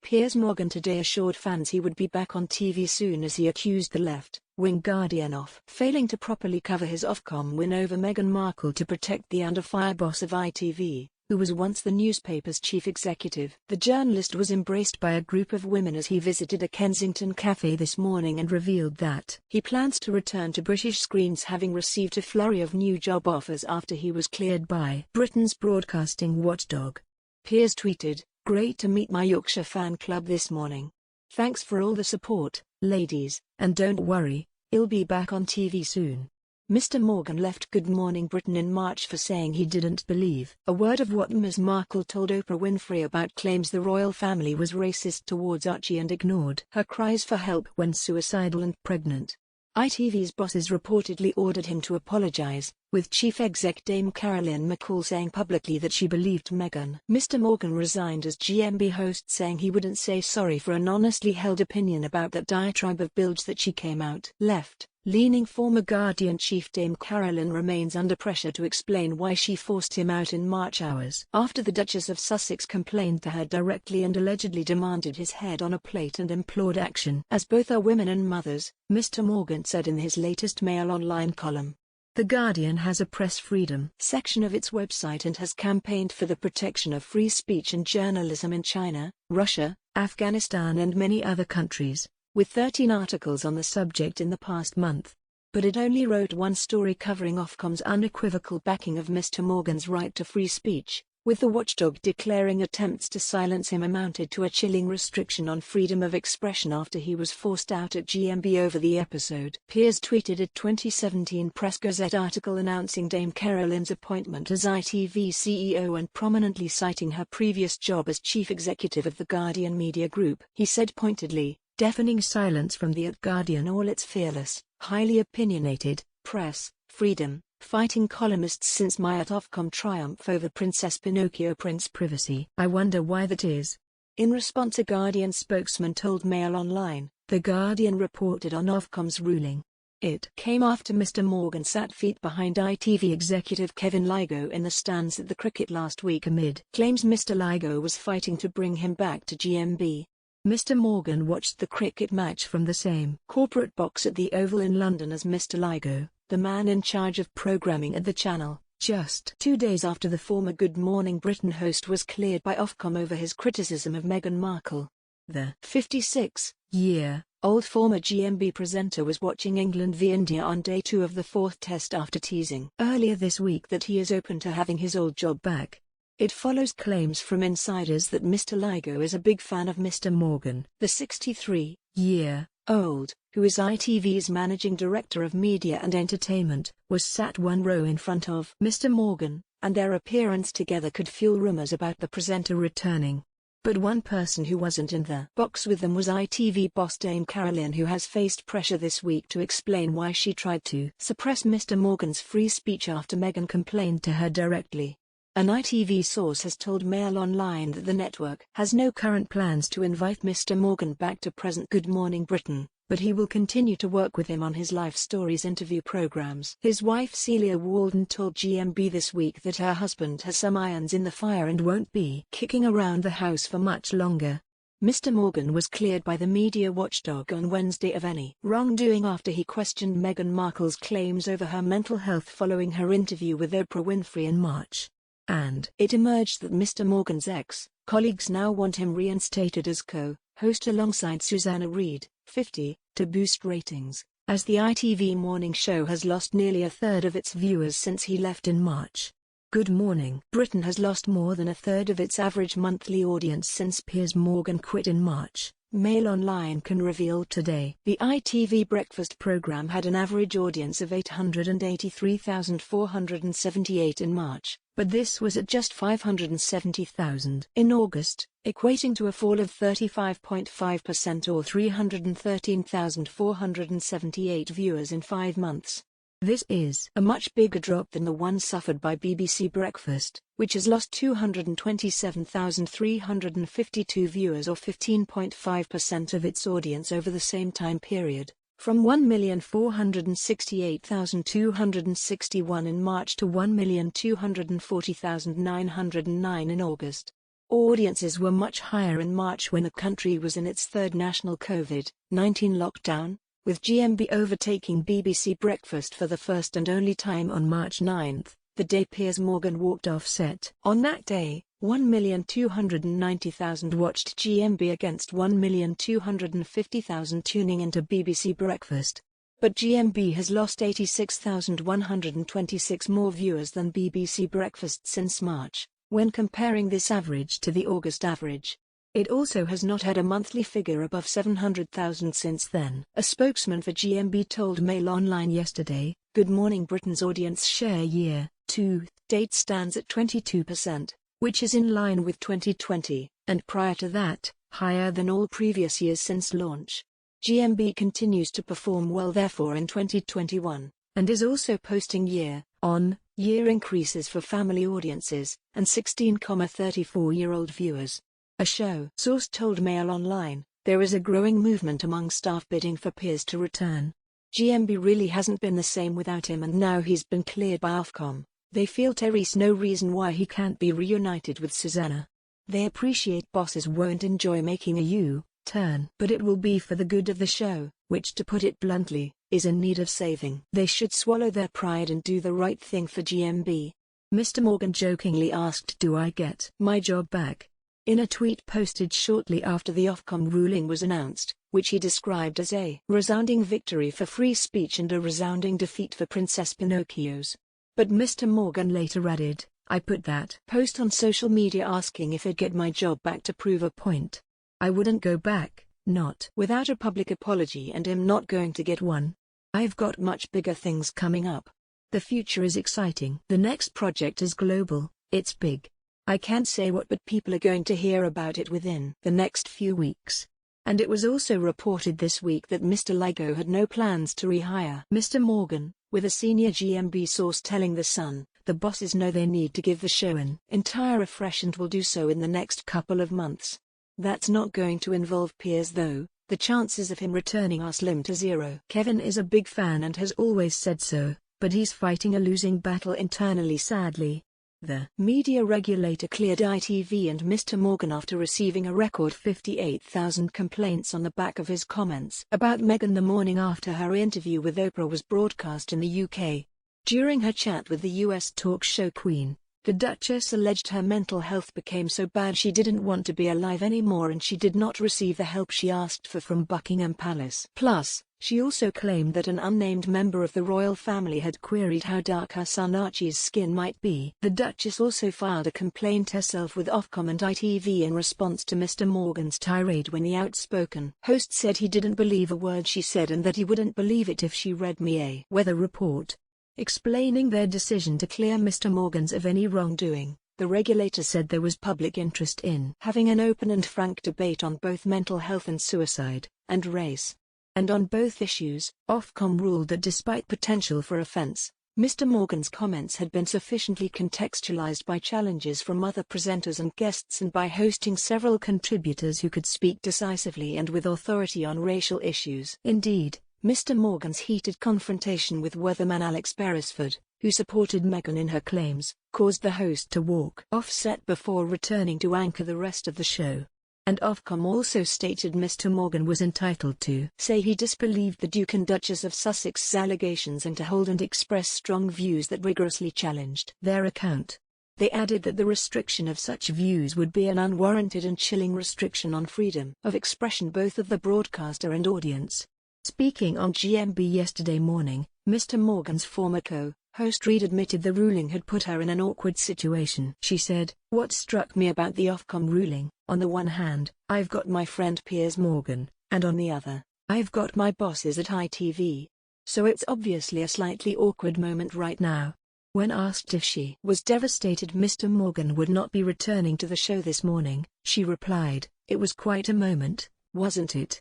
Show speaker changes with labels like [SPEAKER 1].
[SPEAKER 1] Piers Morgan today assured fans he would be back on TV soon as he accused the left-wing Guardian of failing to properly cover his Ofcom win over Meghan Markle to protect the under-fire boss of ITV, who was once the newspaper's chief executive. The journalist was embraced by a group of women as he visited a Kensington cafe this morning and revealed that he plans to return to British screens, having received a flurry of new job offers after he was cleared by Britain's broadcasting watchdog. Piers tweeted, "Great to meet my Yorkshire fan club this morning. Thanks for all the support, ladies, and don't worry, I'll be back on TV soon." Mr. Morgan left Good Morning Britain in March for saying he didn't believe a word of what Ms. Markle told Oprah Winfrey about claims the royal family was racist towards Archie and ignored her cries for help when suicidal and pregnant. ITV's bosses reportedly ordered him to apologize, with chief exec Dame Caroline McCall saying publicly that she believed Meghan. Mr. Morgan resigned as GMB host, saying he wouldn't say sorry for an honestly held opinion about that diatribe of bilge that she came out. Left-leaning former Guardian chief Dame Caroline remains under pressure to explain why she forced him out in March hours after the Duchess of Sussex complained to her directly and allegedly demanded his head on a plate and implored action. As both are women and mothers, Mr. Morgan said in his latest Mail Online column. The Guardian has a press freedom section of its website and has campaigned for the protection of free speech and journalism in China, Russia, Afghanistan and many other countries, with 13 articles on the subject in the past month. But it only wrote one story covering Ofcom's unequivocal backing of Mr. Morgan's right to free speech, with the watchdog declaring attempts to silence him amounted to a chilling restriction on freedom of expression after he was forced out at GMB over the episode. Piers tweeted a 2017 Press Gazette article announcing Dame Caroline's appointment as ITV CEO and prominently citing her previous job as chief executive of the Guardian Media Group. He said pointedly, "Deafening silence from the Guardian, all its fearless, highly opinionated, press, freedom, fighting columnists since my Ofcom triumph over Princess Pinocchio Prince Privacy. I wonder why that is." In response, a Guardian spokesman told Mail Online, The Guardian reported on Ofcom's ruling. It came after Mr. Morgan sat feet behind ITV executive Kevin Ligo in the stands at the cricket last week amid claims Mr. Ligo was fighting to bring him back to GMB. Mr. Morgan watched the cricket match from the same corporate box at the Oval in London as Mr. Ligo, the man in charge of programming at the channel, just 2 days after the former Good Morning Britain host was cleared by Ofcom over his criticism of Meghan Markle. The 56-year-old former GMB presenter was watching England v India on day 2 of the 4th Test after teasing earlier this week that he is open to having his old job back. It follows claims from insiders that Mr. Ligo is a big fan of Mr. Morgan. The 63-year-old, who is ITV's managing director of media and entertainment, was sat one row in front of Mr. Morgan, and their appearance together could fuel rumors about the presenter returning. But one person who wasn't in the box with them was ITV boss Dame Caroline, who has faced pressure this week to explain why she tried to suppress Mr. Morgan's free speech after Meghan complained to her directly. An ITV source has told Mail Online that the network has no current plans to invite Mr. Morgan back to present Good Morning Britain, but he will continue to work with him on his Life Stories interview programs. His wife Celia Walden told GMB this week that her husband has some irons in the fire and won't be kicking around the house for much longer. Mr. Morgan was cleared by the media watchdog on Wednesday of any wrongdoing after he questioned Meghan Markle's claims over her mental health following her interview with Oprah Winfrey in March. And it emerged that Mr. Morgan's ex-colleagues now want him reinstated as co-host alongside Susanna Reid, 50, to boost ratings, as the ITV morning show has lost nearly a third of its viewers since he left in March. Good Morning Britain has lost more than a third of its average monthly audience since Piers Morgan quit in March, Mail Online can reveal today. The ITV breakfast programme had an average audience of 883,478 in March, but this was at just 570,000 in August, equating to a fall of 35.5% or 313,478 viewers in 5 months. This is a much bigger drop than the one suffered by BBC Breakfast, which has lost 227,352 viewers or 15.5% of its audience over the same time period, from 1,468,261 in March to 1,240,909 in August. Audiences were much higher in March when the country was in its third national COVID-19 lockdown, with GMB overtaking BBC Breakfast for the first and only time on March 9, the day Piers Morgan walked off set. On that day, 1,290,000 watched GMB against 1,250,000 tuning into BBC Breakfast. But GMB has lost 86,126 more viewers than BBC Breakfast since March, when comparing this average to the August average. It also has not had a monthly figure above 700,000 since then. A spokesman for GMB told Mail Online yesterday, "Good Morning Britain's audience share year-to date stands at 22%, which is in line with 2020, and prior to that, higher than all previous years since launch. GMB continues to perform well therefore in 2021, and is also posting year-on-year increases for family audiences, and 16,34-year-old viewers." A show source told Mail Online, "There is a growing movement among staff bidding for Piers to return. GMB really hasn't been the same without him, and now he's been cleared by Ofcom. They feel there's no reason why he can't be reunited with Susanna. They appreciate bosses won't enjoy making a U-turn, but it will be for the good of the show, which, to put it bluntly, is in need of saving. They should swallow their pride and do the right thing for GMB." Mr. Morgan jokingly asked, "Do I get my job back?" in a tweet posted shortly after the Ofcom ruling was announced, which he described as a resounding victory for free speech and a resounding defeat for Princess Pinocchio's. But Mr. Morgan later added, "I put that post on social media asking if I'd get my job back to prove a point. I wouldn't go back, not without a public apology, and am not going to get one. I've got much bigger things coming up. The future is exciting. The next project is global, it's big. I can't say what, but people are going to hear about it within the next few weeks." And it was also reported this week that Mr. Ligo had no plans to rehire Mr. Morgan, with a senior GMB source telling The Sun, "The bosses know they need to give the show an entire refresh and will do so in the next couple of months. That's not going to involve Piers though. The chances of him returning are slim to zero. Kevin is a big fan and has always said so, but he's fighting a losing battle internally sadly." The media regulator cleared ITV and Mr. Morgan after receiving a record 58,000 complaints on the back of his comments about Meghan the morning after her interview with Oprah was broadcast in the UK. During her chat with the US talk show Queen, the Duchess alleged her mental health became so bad she didn't want to be alive anymore and she did not receive the help she asked for from Buckingham Palace. Plus, she also claimed that an unnamed member of the royal family had queried how dark her son Archie's skin might be. The Duchess also filed a complaint herself with Ofcom and ITV in response to Mr. Morgan's tirade when the outspoken host said he didn't believe a word she said and that he wouldn't believe it if she read me a weather report. Explaining their decision to clear Mr. Morgan's of any wrongdoing, the regulator said there was public interest in having an open and frank debate on both mental health and suicide, and race. And on both issues, Ofcom ruled that despite potential for offense, Mr. Morgan's comments had been sufficiently contextualized by challenges from other presenters and guests and by hosting several contributors who could speak decisively and with authority on racial issues. Indeed, Mr. Morgan's heated confrontation with weatherman Alex Beresford, who supported Meghan in her claims, caused the host to walk off set before returning to anchor the rest of the show. And Ofcom also stated Mr. Morgan was entitled to say he disbelieved the Duke and Duchess of Sussex's allegations and to hold and express strong views that rigorously challenged their account. They added that the restriction of such views would be an unwarranted and chilling restriction on freedom of expression both of the broadcaster and audience. Speaking on GMB yesterday morning, Mr. Morgan's former co-host Reid admitted the ruling had put her in an awkward situation. She said, "What struck me about the Ofcom ruling, on the one hand, I've got my friend Piers Morgan, and on the other, I've got my bosses at ITV. So it's obviously a slightly awkward moment right now." When asked if she was devastated Mr. Morgan would not be returning to the show this morning, she replied, "It was quite a moment, wasn't it?